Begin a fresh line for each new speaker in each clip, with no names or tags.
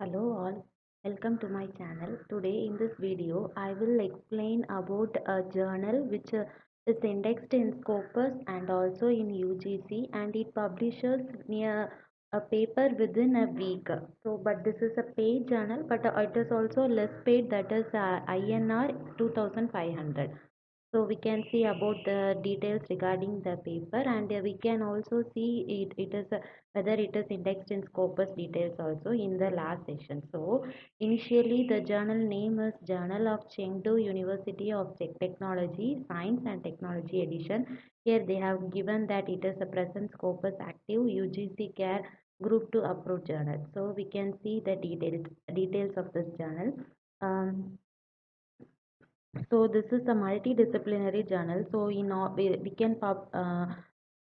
Hello all, welcome to my channel. Today in this video, I will explain about a journal which is indexed in Scopus and also in UGC, and it publishes near a paper within a week. But this is a paid journal, but it is also less paid, that is INR 2500. So we can see about the details regarding the paper, and we can also see it is whether it is indexed in Scopus details also in the last session. So initially the journal name is Journal of Chengdu University of Technology, Science and Technology edition. Here they have given that it is a present Scopus active UGC CARE Group 2 approved journal. So we can see the details of this journal. Um, so this is a multidisciplinary journal. So we can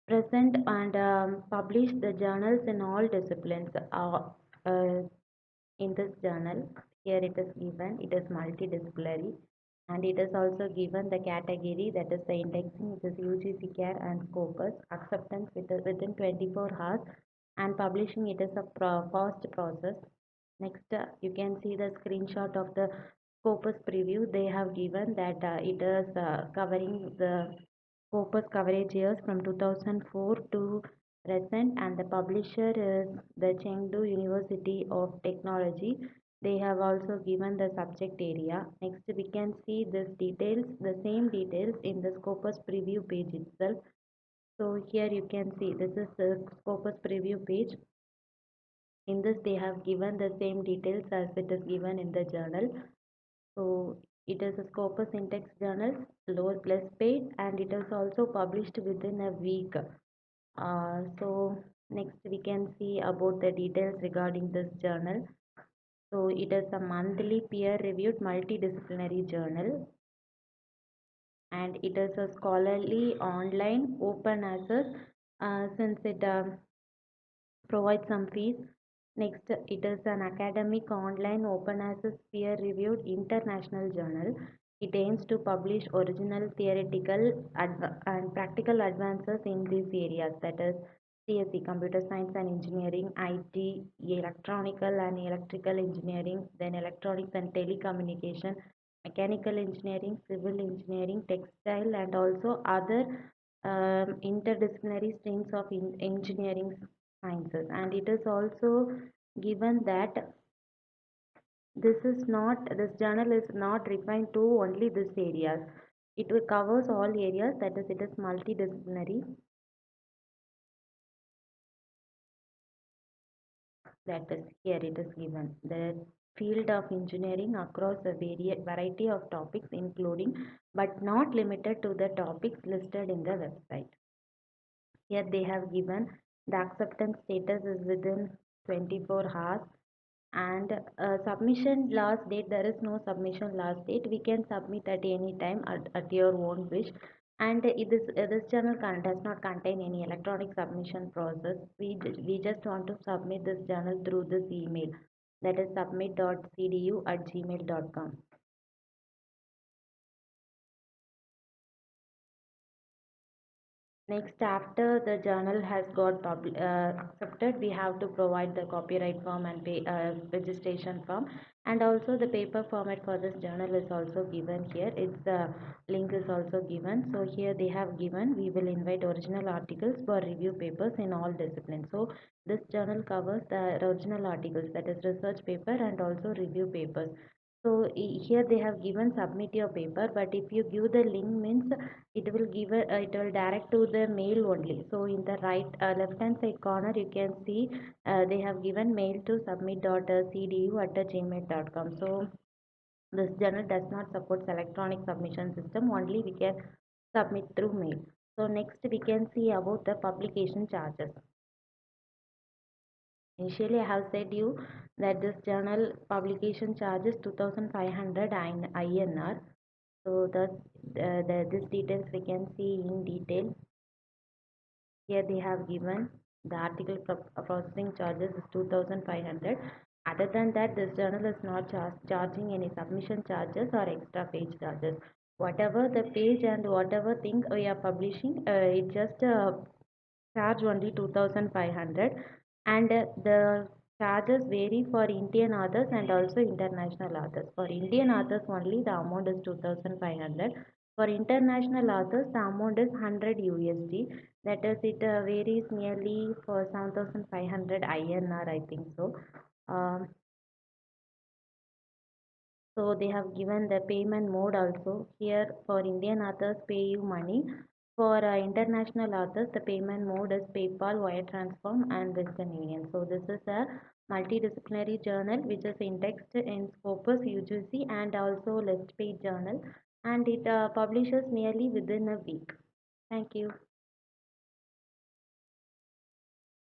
present and publish the journals in all disciplines. Uh, in this journal, here it is given. It is multidisciplinary, and it is also given the category, that is the indexing. It is UGC CARE and Scopus acceptance within 24 hours, and publishing it is a fast process. Next, you can see the screenshot of the Scopus preview. They have given that it is covering the Scopus coverage years from 2004 to present, and the publisher is the Chengdu University of Technology. They have also given the subject area. Next, we can see this details, the same details in the Scopus preview page itself. So here you can see this is the Scopus preview page. In this, they have given the same details as it is given in the journal. So it is a Scopus Index journal, low plus paid, and it is also published within a week. So next we can see about the details regarding this journal. So it is a monthly peer-reviewed multidisciplinary journal, and it is a scholarly online open access, since it provide some fees. Next, it is an academic online open access peer reviewed international journal. It aims to publish original theoretical and practical advances in these areas, that is CSE, computer science and engineering, IT, electronical and electrical engineering, then electronics and telecommunication, mechanical engineering, civil engineering, textile, and also other interdisciplinary streams of engineering sciences. And it is also given that this journal is not refined to only this areas. It will covers all areas, that is it is multidisciplinary, that is here it is given the field of engineering across a variety of topics, including but not limited to the topics listed in the website. Here they have given the acceptance status is within 24 hours, and submission last date, there is no submission last date. We can submit at any time at your own wish. And this channel does not contain any electronic submission process. We just want to submit this journal through this email, that is submit.cdu@gmail.com. Next, after the journal has got accepted, we have to provide the copyright form and pay, registration form, and also the paper format for this journal is also given here. Its link is also given. So here they have given, we will invite original articles for review papers in all disciplines. So this journal covers the original articles, that is research paper and also review papers. So here they have given submit your paper, but if you give the link means it will direct to the mail only. So in the left hand side corner you can see they have given mail to submit.cdu@gmail.com. So this journal does not support electronic submission system, only we can submit through mail. So next we can see about the publication charges. Initially, I have said you that this journal publication charges 2,500 INR. So this details we can see in detail. Here they have given the article processing charges is 2,500. Other than that, this journal is not charging any submission charges or extra page charges. Whatever the page and whatever thing we are publishing, it just charge only 2,500, and the Charges vary for Indian authors and also international authors. For Indian authors only the amount is 2500. For international authors the amount is 100 USD. That is it varies nearly for 7500 INR I think so. Um, so they have given the payment mode also. Here for Indian authors pay you money. For international authors, the payment mode is PayPal, Wire Transform, and Western Union. So this is a multidisciplinary journal which is indexed in Scopus, UGC, and also list page journal, and it publishes nearly within a week. Thank you.